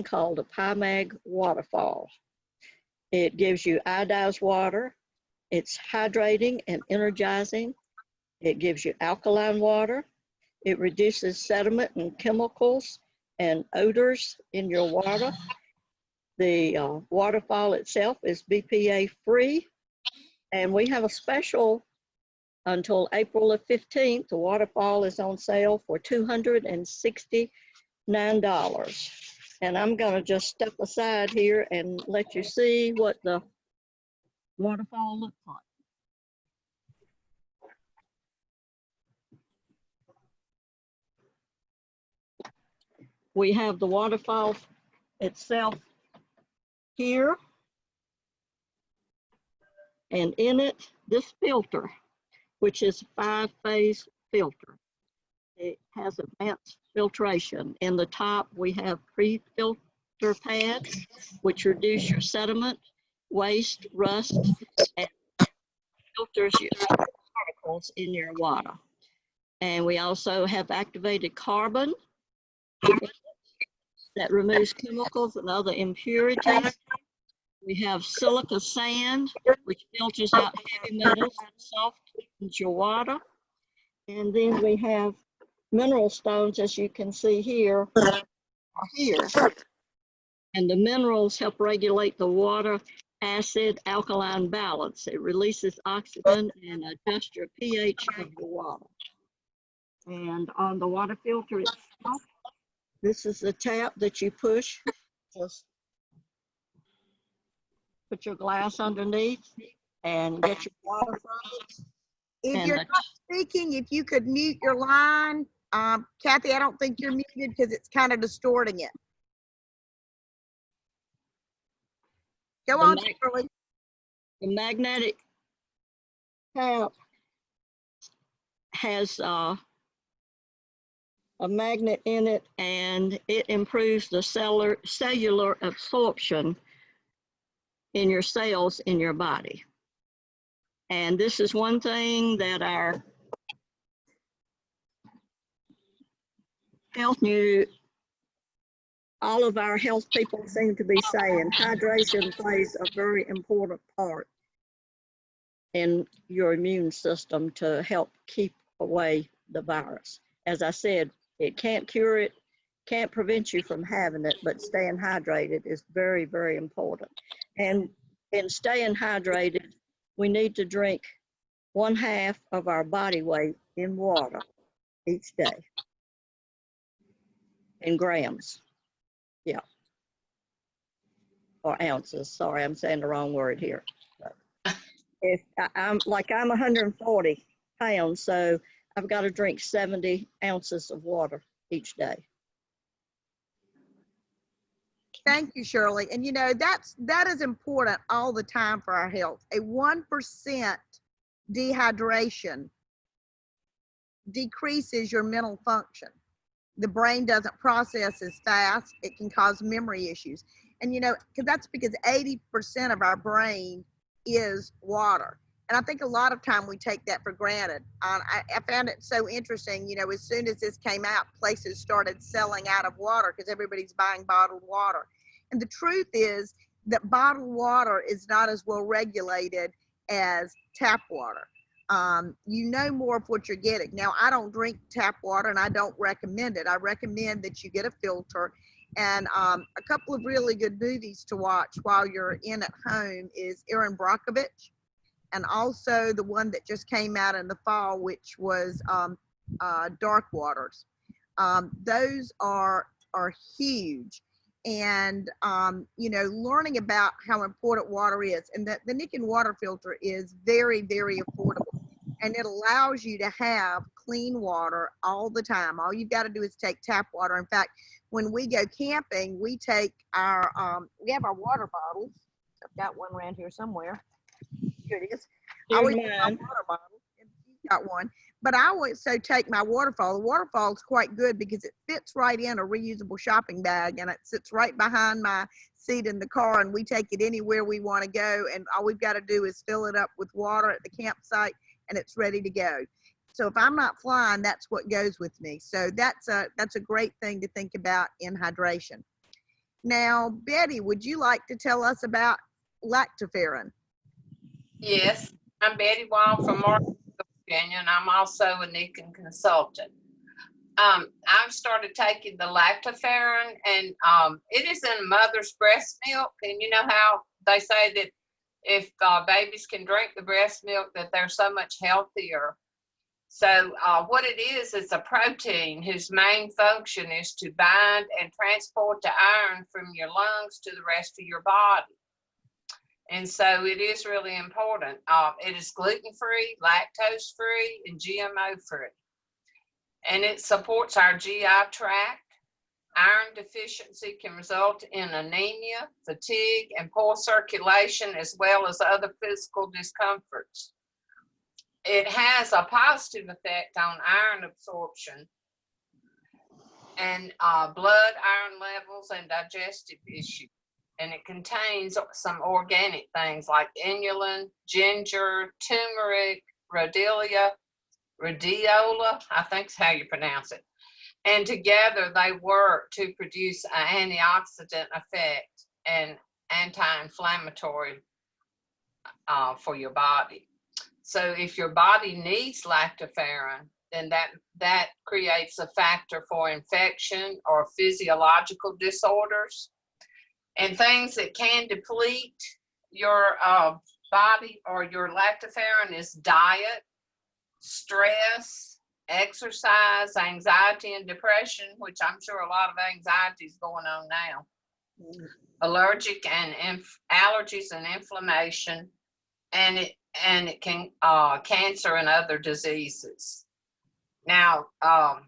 called a PyMag waterfall. It gives you iodized water. It's hydrating and energizing. It gives you alkaline water. It reduces sediment and chemicals and odors in your water. The waterfall itself is BPA free. And we have a special until April the 15th. The waterfall is on sale for $269. And I'm going to just step aside here and let you see what the waterfall looks like. We have the waterfall itself here. And in it, this filter, which is a 5-phase filter. It has advanced filtration. In the top, we have pre-filter pads, which reduce your sediment, waste, rust, and filters your particles in your water. And we also have activated carbon that removes chemicals and other impurities. We have silica sand, which filters out heavy metals and softens your water. And then we have mineral stones, as you can see here, are here. And the minerals help regulate the water acid alkaline balance. It releases oxygen and adjusts your pH of the water. And on the water filter itself, this is the tap that you push. Just put your glass underneath and get your water from it. If you're not speaking, if you could mute your line. Kathy, I don't think you're muted because it's kind of distorting it. Go on, Shirley. The magnetic tap has a magnet in it, and it improves the cellular absorption in your cells in your body. And this is one thing that our all of our health people seem to be saying hydration plays a very important part in your immune system to help keep away the virus. As I said, it can't cure it, can't prevent you from having it, but staying hydrated is very, very important. And in staying hydrated, we need to drink 1/2 of our body weight in water each day. In grams, yeah. Or ounces, sorry, I'm saying the wrong word here. If I'm 140 pounds, so I've got to drink 70 ounces of water each day. Thank you, Shirley. And you know, that is important all the time for our health. A 1% dehydration decreases your mental function. The brain doesn't process as fast. It can cause memory issues. And you know, that's because 80% of our brain is water. And I think a lot of time we take that for granted. I found it so interesting, you know, as soon as this came out, places started selling out of water because everybody's buying bottled water. And the truth is that bottled water is not as well regulated as tap water. You know more of what you're getting. Now, I don't drink tap water and I don't recommend it. I recommend that you get a filter. And a couple of really good movies to watch while you're in at home is Erin Brockovich, and also the one that just came out in the fall, which was Dark Waters. Those are huge. And, you know, learning about how important water is, and that the Nickin water filter is very, very affordable. And it allows you to have clean water all the time. All you've got to do is take tap water. In fact, when we go camping, we take our, we have our water bottles. I've got one around here somewhere. Here it is. I always take my water bottle. You've got one. But I also take my waterfall. The waterfall is quite good because it fits right in a reusable shopping bag, and it sits right behind my seat in the car, and we take it anywhere we want to go, and all we've got to do is fill it up with water at the campsite, and it's ready to go. So if I'm not flying, that's what goes with me. So that's a great thing to think about in hydration. Now, Betty, would you like to tell us about lactoferrin? Yes, I'm Betty Wall from Martinsville, Virginia, and I'm also a Nicon consultant. I've started taking the lactoferrin, and it is in mother's breast milk. And you know how they say that if babies can drink the breast milk, that they're so much healthier. So what it is a protein whose main function is to bind and transport the iron from your lungs to the rest of your body. And so it is really important. It is gluten-free, lactose-free, and GMO-free. And it supports our GI tract. Iron deficiency can result in anemia, fatigue, and poor circulation, as well as other physical discomforts. It has a positive effect on iron absorption and blood iron levels and digestive issues. And it contains some organic things like inulin, ginger, turmeric, rhodiola, I think is how you pronounce it. And together they work to produce an antioxidant effect and anti-inflammatory for your body. So if your body needs lactoferrin, then that creates a factor for infection or physiological disorders. And things that can deplete your body or your lactoferrin is diet, stress, exercise, anxiety, and depression, which I'm sure a lot of anxiety is going on now, allergic and allergies and inflammation, and it can cancer and other diseases. Now, oh,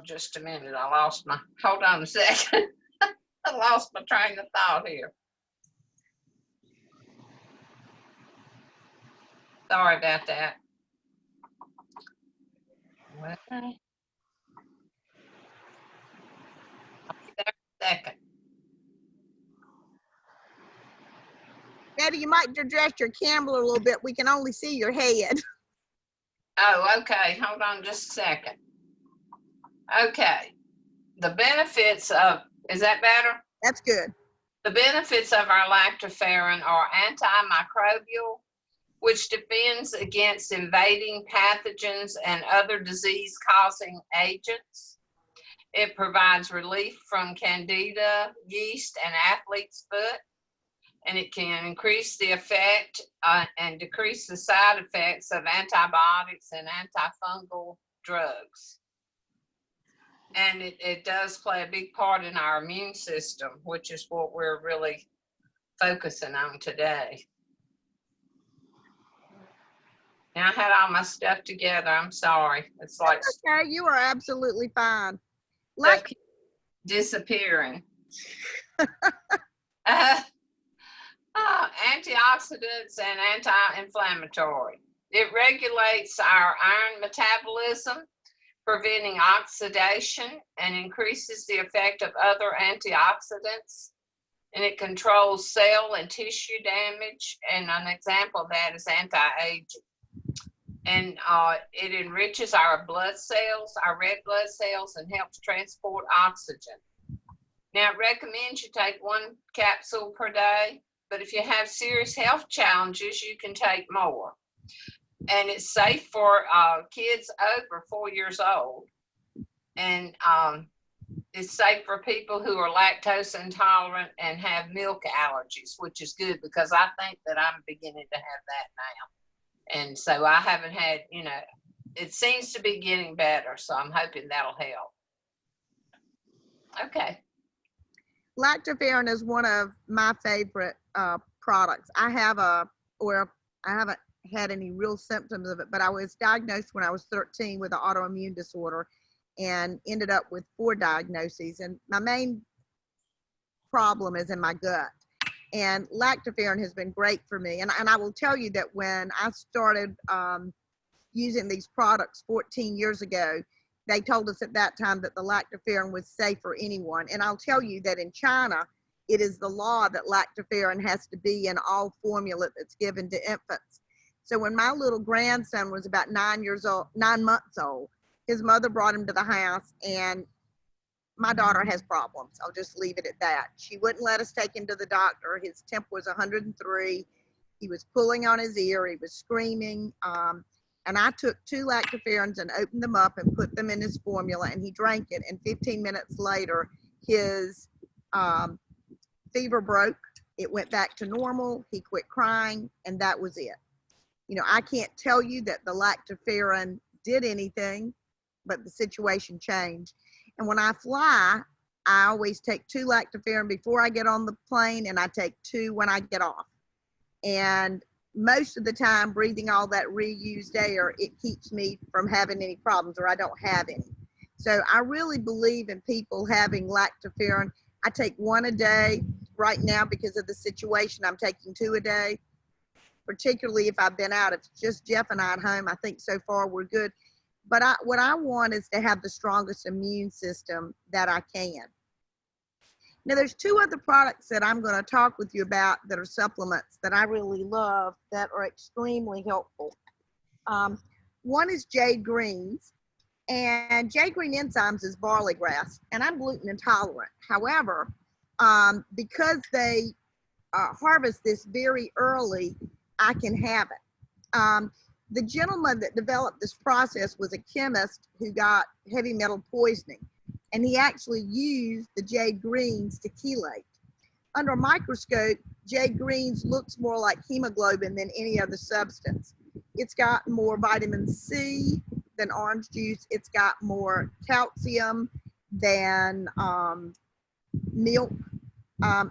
just a minute, hold on a second. I lost my train of thought here. Sorry about that. Well, I'll be there in a second. Betty, you might adjust your camera a little bit. We can only see your head. Oh, okay. Hold on just a second. Okay. The benefits of, is that better? That's good. The benefits of our lactoferrin are antimicrobial, which defends against invading pathogens and other disease-causing agents. It provides relief from candida, yeast, and athlete's foot, and it can increase the effect and decrease the side effects of antibiotics and antifungal drugs. And it does play a big part in our immune system, which is what we're really focusing on today. Now I had all my stuff together. I'm sorry. It's like Okay, you are absolutely fine. stuff keeps disappearing. Antioxidants and anti-inflammatory. It regulates our iron metabolism, preventing oxidation, and increases the effect of other antioxidants. And it controls cell and tissue damage. And an example of that is anti-aging. And it enriches our blood cells, our red blood cells, and helps transport oxygen. Now, it recommends you take 1 capsule per day, but if you have serious health challenges, you can take more. And it's safe for kids over 4 years old. And it's safe for people who are lactose intolerant and have milk allergies, which is good because I think that I'm beginning to have that now. And so I haven't had, it seems to be getting better. So I'm hoping that'll help. Okay. Lactoferrin is one of my favorite products. I haven't had any real symptoms of it, but I was diagnosed when I was 13 with an autoimmune disorder and ended up with 4 diagnoses. And my main problem is in my gut. And lactoferrin has been great for me. And I will tell you that when I started using these products 14 years ago, they told us at that time that the lactoferrin was safe for anyone. And I'll tell you that in China, it is the law that lactoferrin has to be in all formula that's given to infants. So when my little grandson was about 9 months old, his mother brought him to the house and my daughter has problems. I'll just leave it at that. She wouldn't let us take him to the doctor. His temp was 103. He was pulling on his ear. He was screaming. And I took 2 lactoferrins and opened them up and put them in his formula, and he drank it. And 15 minutes later, his fever broke. It went back to normal. He quit crying, and that was it. You know, I can't tell you that the lactoferrin did anything, but the situation changed. And when I fly, I always take 2 lactoferrin before I get on the plane, and I take 2 when I get off. And most of the time, breathing all that reused air, it keeps me from having any problems, or I don't have any. So I really believe in people having lactoferrin. I take 1 a day. Right now, because of the situation, I'm taking 2 a day, particularly if I've been out. If it's just Jeff and I at home, I think so far we're good. But what I want is to have the strongest immune system that I can. Now, there's 2 other products that I'm going to talk with you about that are supplements that I really love that are extremely helpful. One is Jade Greens, and Jade Green Enzymes is barley grass, and I'm gluten intolerant. However, because they harvest this very early, I can have it. The gentleman that developed this process was a chemist who got heavy metal poisoning, and he actually used the jade greens to chelate. Under a microscope, jade greens looks more like hemoglobin than any other substance. It's got more vitamin C than orange juice. It's got more calcium than milk.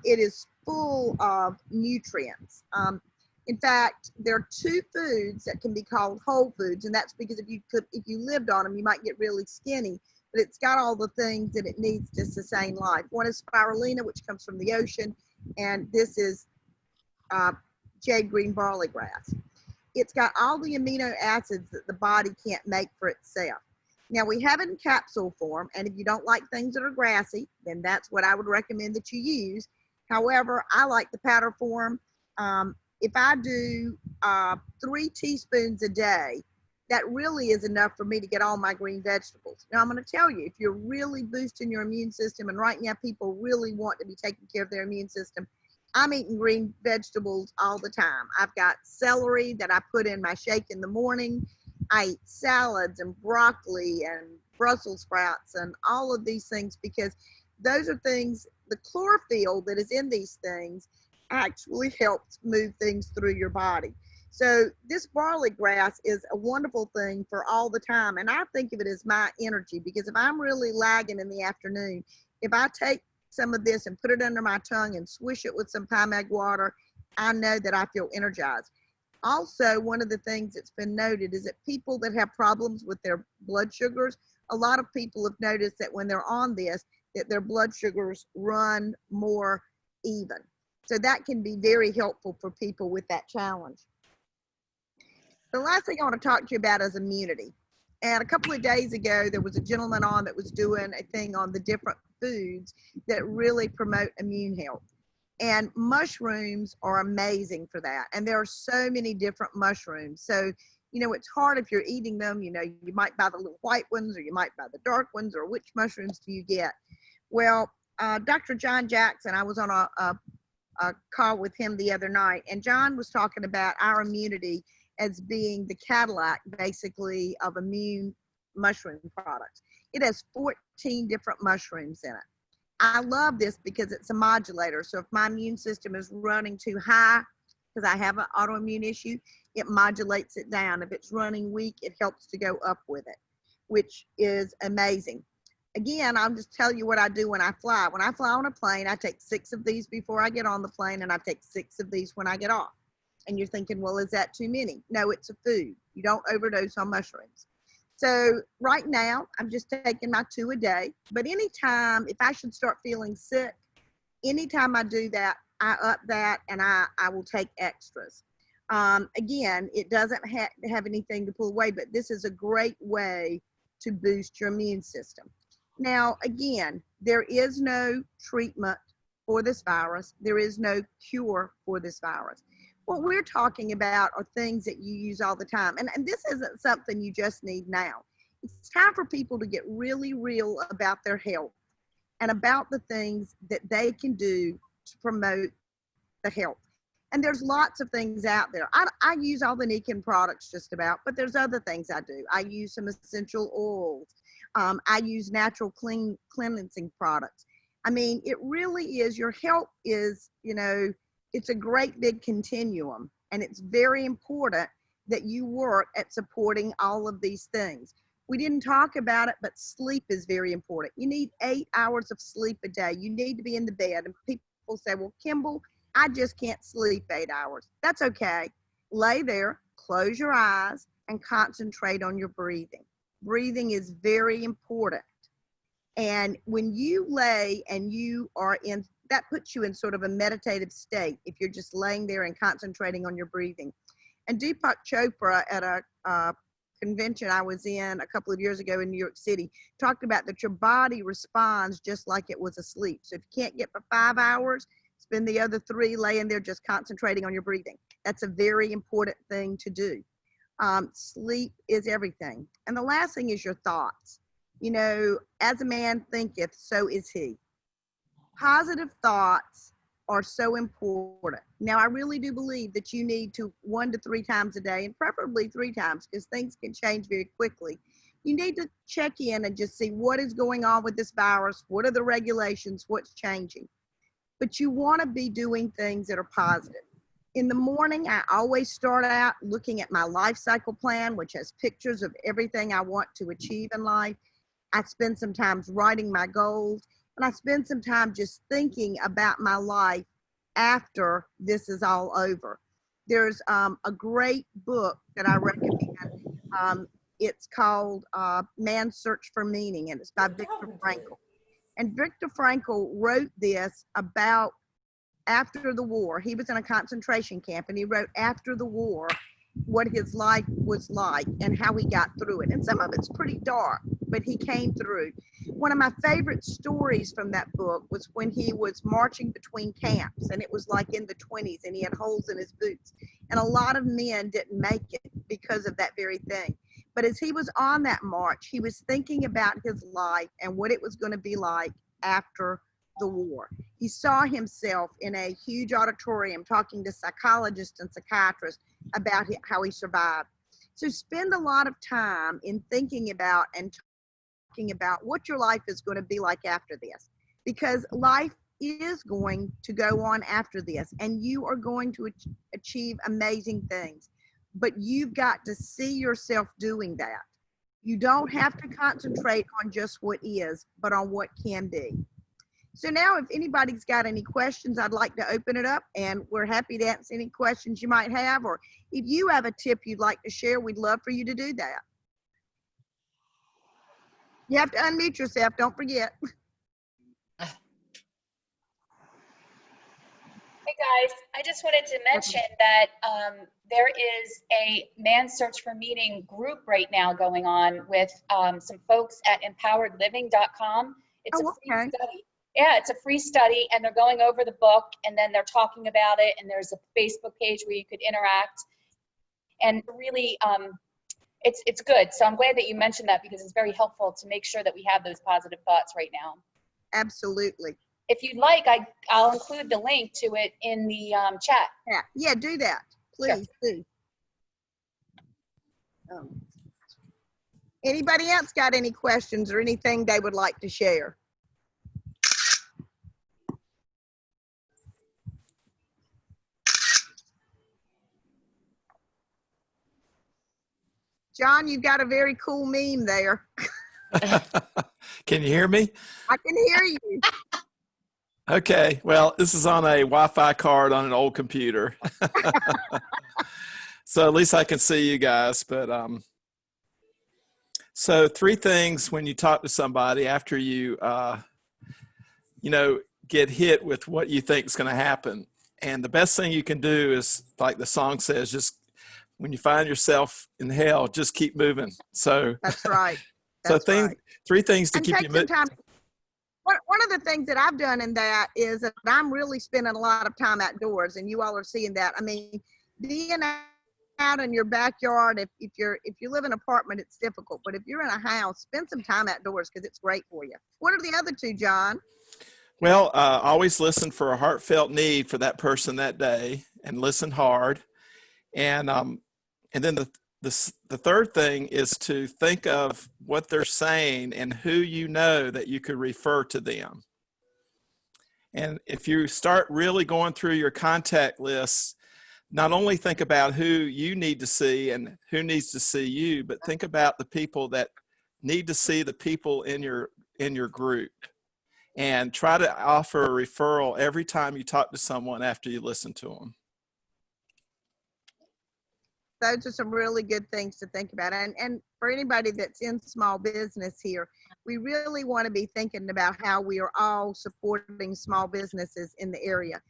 It is full of nutrients. In fact, there are 2 foods that can be called whole foods, and that's because if you lived on them, you might get really skinny. But it's got all the things that it needs to sustain life. One is spirulina, which comes from the ocean, and this is jade green barley grass. It's got all the amino acids that the body can't make for itself. Now, we have it in capsule form, and if you don't like things that are grassy, then that's what I would recommend that you use. However, I like the powder form. If I do 3 teaspoons a day, that really is enough for me to get all my green vegetables. Now, I'm going to tell you, if you're really boosting your immune system, and right now people really want to be taking care of their immune system, I'm eating green vegetables all the time. I've got celery that I put in my shake in the morning. I eat salads and broccoli and Brussels sprouts and all of these things, because those are things, the chlorophyll that is in these things actually helps move things through your body. So this barley grass is a wonderful thing for all the time. And I think of it as my energy, because if I'm really lagging in the afternoon, if I take some of this and put it under my tongue and swish it with some Pine Mag water, I know that I feel energized. Also, one of the things that's been noted is that people that have problems with their blood sugars, a lot of people have noticed that when they're on this, that their blood sugars run more even. So that can be very helpful for people with that challenge. The last thing I want to talk to you about is immunity. And a couple of days ago, there was a gentleman on that was doing a thing on the different foods that really promote immune health. And mushrooms are amazing for that. And there are so many different mushrooms. So, you know, it's hard if you're eating them. You know, you might buy the little white ones, or you might buy the dark ones, or which mushrooms do you get? Well, Dr. John Jackson, I was on a call with him the other night, and John was talking about our immunity as being the Cadillac, basically, of immune mushroom products. It has 14 different mushrooms in it. I love this because it's a modulator. So if my immune system is running too high, because I have an autoimmune issue, it modulates it down. If it's running weak, it helps to go up with it, which is amazing. Again, I'll just tell you what I do when I fly. When I fly on a plane, I take 6 of these before I get on the plane, and I take 6 of these when I get off. And you're thinking, well, is that too many? No, it's a food. You don't overdose on mushrooms. So right now, I'm just taking my 2 a day. But anytime, if I should start feeling sick, anytime I do that, I up that, and I will take extras. Again, it doesn't have anything to pull away, but this is a great way to boost your immune system. Now, again, there is no treatment for this virus. There is no cure for this virus. What we're talking about are things that you use all the time. And this isn't something you just need now. It's time for people to get really real about their health. and about the things that they can do to promote the health. And there's lots of things out there. I use all the Nikin products just about, but there's other things I do. I use some essential oils. I use natural cleansing products. I mean, it really is, your health is, you know, it's a great big continuum, and it's very important that you work at supporting all of these things. We didn't talk about it, but sleep is very important. You need 8 hours of sleep a day. You need to be in the bed. And people say, well, Kimball, I just can't sleep 8 hours. That's okay. Lay there, close your eyes, and concentrate on your breathing. Breathing is very important. And when you lay and you are in, that puts you in sort of a meditative state if you're just laying there and concentrating on your breathing. And Deepak Chopra at a convention I was in a couple of years ago in New York City talked about that your body responds just like it was asleep. So if you can't get for 5 hours, spend the other 3 laying there just concentrating on your breathing. That's a very important thing to do. Sleep is everything. And the last thing is your thoughts. You know, as a man thinketh, so is he. Positive thoughts are so important. Now, I really do believe that you need to 1 to 3 times a day, and preferably 3 times, because things can change very quickly. You need to check in and just see what is going on with this virus, what are the regulations, what's changing. But you want to be doing things that are positive. In the morning, I always start out looking at my life cycle plan, which has pictures of everything I want to achieve in life. I spend some time writing my goals, and I spend some time just thinking about my life after this is all over. There's a great book that I recommend. It's called Man's Search for Meaning, and it's by Viktor Frankl. And Viktor Frankl wrote this about after the war. He was in a concentration camp, and he wrote after the war what his life was like and how he got through it. And some of it's pretty dark, but he came through. One of my favorite stories from that book was when he was marching between camps, and it was like in the 20s, and he had holes in his boots. And a lot of men didn't make it because of that very thing. But as he was on that march, he was thinking about his life and what it was going to be like after the war. He saw himself in a huge auditorium talking to psychologists and psychiatrists about how he survived. So spend a lot of time in thinking about and talking about what your life is going to be like after this, because life is going to go on after this, and you are going to achieve amazing things, but you've got to see yourself doing that. You don't have to concentrate on just what is, but on what can be. So now if anybody's got any questions, I'd like to open it up, and we're happy to answer any questions you might have, or if you have a tip you'd like to share, we'd love for you to do that. You have to unmute yourself, don't forget. Hey guys, I just wanted to mention that there is a Man's Search for Meaning group right now going on with some folks at empoweredliving.com. It's a free study. Yeah, it's a free study, and they're going over the book, and then they're talking about it, and there's a Facebook page where you could interact. And really, it's good. So I'm glad that you mentioned that, because it's very helpful to make sure that we have those positive thoughts right now. Absolutely. If you'd like, I'll include the link to it in the chat. Yeah, do that, please. Sure. Do. Anybody else got any questions or anything they would like to share? John, you've got a very cool meme there. Can you hear me? I can hear you. Okay, well, this is on a Wi-Fi card on an old computer. So at least I can see you guys. But so 3 things when you talk to somebody after you, you know, get hit with what you think is going to happen. And the best thing you can do is, like the song says, just when you find yourself in hell, just keep moving. So that's right. That's so right. 3 things to and keep you moving. One of the things that I've done in that is that I'm really spending a lot of time outdoors, and you all are seeing that. I mean, being out in your backyard. If you live in an apartment, it's difficult. But if you're in a house, spend some time outdoors because it's great for you. What are the other two, John? Well, always listen for a heartfelt need for that person that day, and listen hard. And then the third thing is to think of what they're saying and who you know that you could refer to them. And if you start really going through your contact lists, not only think about who you need to see and who needs to see you, but think about the people that need to see the people in your group, and try to offer a referral every time you talk to someone after you listen to them. Those are some really good things to think about. And for anybody that's in small business here, we really want to be thinking about how we are all supporting small businesses in the area.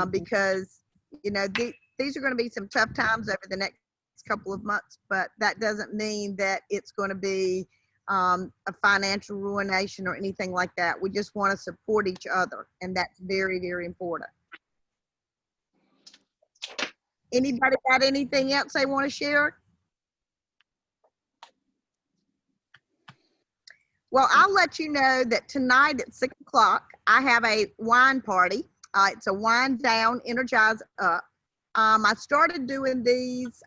Because, you know, these are going to be some tough times over the next couple of months, but that doesn't mean that it's going to be a financial ruination or anything like that. We just want to support each other, and that's very, very important. Anybody got anything else they want to share? Well, I'll let you know that tonight at 6 o'clock, I have a wine party. It's a wind down, energize up. I started doing these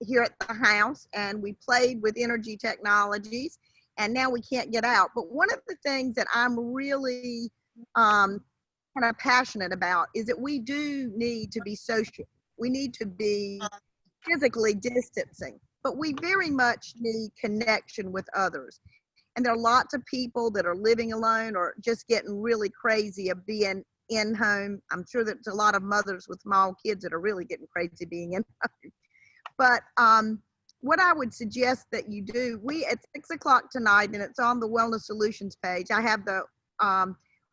here at the house, and we played with energy technologies, and now we can't get out. But one of the things that I'm really kind of passionate about is that we do need to be social. We need to be physically distancing, but we very much need connection with others. And there are lots of people that are living alone or just getting really crazy of being in home. I'm sure there's a lot of mothers with small kids that are really getting crazy being in home. But what I would suggest that you do, at 6 o'clock tonight, and it's on the Wellness Solutions page, I have the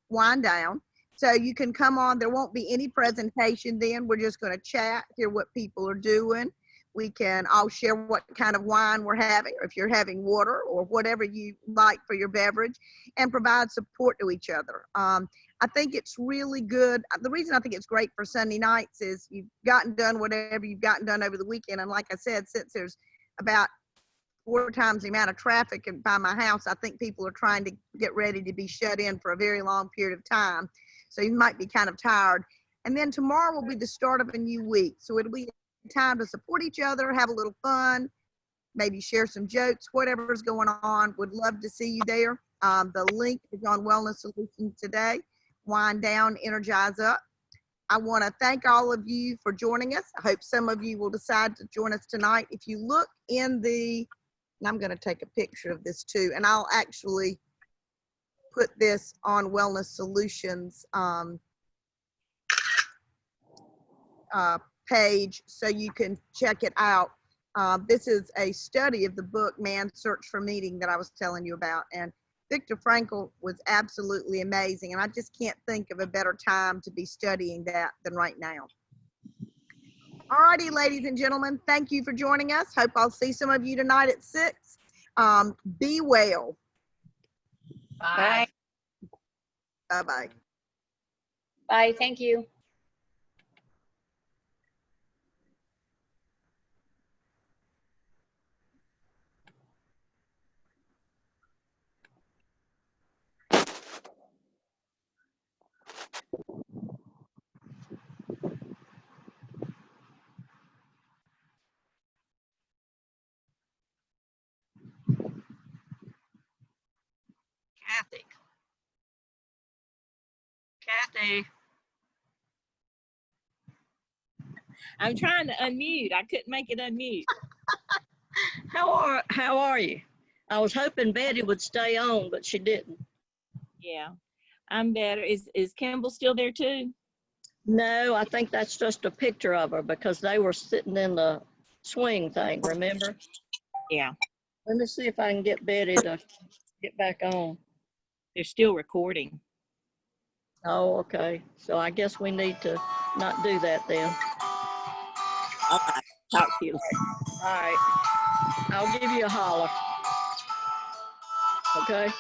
wind down. So you can come on. There won't be any presentation then. We're just going to chat, hear what people are doing. We can all share what kind of wine we're having, or if you're having water or whatever you like for your beverage, and provide support to each other. I think it's really good. The reason I think it's great for Sunday nights is you've gotten done whatever you've gotten done over the weekend. And like I said, since there's about 4 times the amount of traffic by my house, I think people are trying to get ready to be shut in for a very long period of time. So you might be kind of tired. And then tomorrow will be the start of a new week. So it'll be time to support each other, have a little fun, maybe share some jokes, whatever's going on. Would love to see you there. The link is on Wellness Solutions today. Wind down, energize up. I want to thank all of you for joining us. I hope some of you will decide to join us tonight. If you look in and I'm going to take a picture of this too, and I'll actually put this on Wellness Solutions page so you can check it out. This is a study of the book Man's Search for Meaning that I was telling you about, and Viktor Frankl was absolutely amazing, and I just can't think of a better time to be studying that than right now. All righty, ladies and gentlemen, thank you for joining us. Hope I'll see some of you tonight at 6. Be well. Bye. Bye-bye. Bye, thank you. Kathy. I'm trying to unmute. I couldn't make it unmute. How are you? I was hoping Betty would stay on, but she didn't. Yeah, I'm better. Is Kimball still there too? No, I think that's just a picture of her because they were sitting in the swing thing, remember? Yeah, Let me see if I can get Betty to get back on. they're still recording. Oh, okay. So I guess we need to not do that then. All right, talk to you later. All right. I'll give you a holler. Okay?